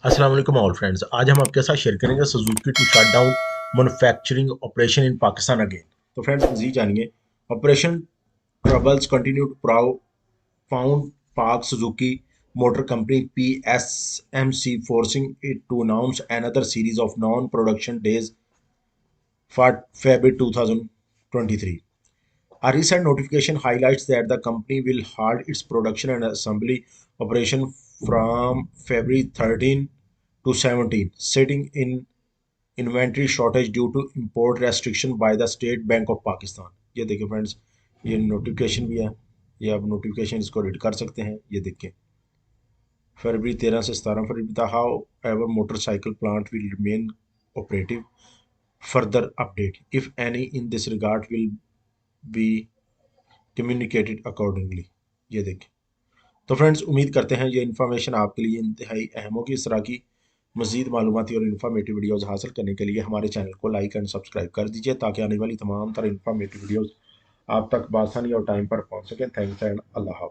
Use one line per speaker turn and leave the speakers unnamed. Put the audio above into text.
अस्सलाम वालेकुम all friends. आज हम आपके साथ शेयर करेंगे Suzuki to shut down manufacturing operation in Pakistan again. तो फ्रेंड्स मजीद जानिए। Operation troubles continue to found Pak Suzuki motor company PSMC forcing it to announce another series of non-production days for February 2023. A recent notification highlights that the company will halt its production and assembly operation from February 13 to 17, citing in inventory shortage due to import restriction by the state bank of Pakistan. ये देखिए friends, ये notification भी है, ये आप notification इसको read कर सकते हैं। ये देखिए फरवरी 13 से 17 फरवरी तक। How ever motorcycle plant will remain operative. Further update if any in this regard will be communicated accordingly. ये देखिए। तो फ्रेंड्स उम्मीद करते हैं ये इन्फॉर्मेशन आपके लिए इंतहाई अहम होगी। इस तरह की मजीद मालूमाती और इन्फॉर्मेटिव वीडियोज़ हासिल करने के लिए हमारे चैनल को लाइक एंड सब्सक्राइब कर दीजिए ताकि आने वाली तमाम तरह इन्फॉर्मेटिव वीडियोज़ आप तक बआसानी और टाइम पर पहुंच सकें। थैंक्स एंड अल्लाह हाफिज़।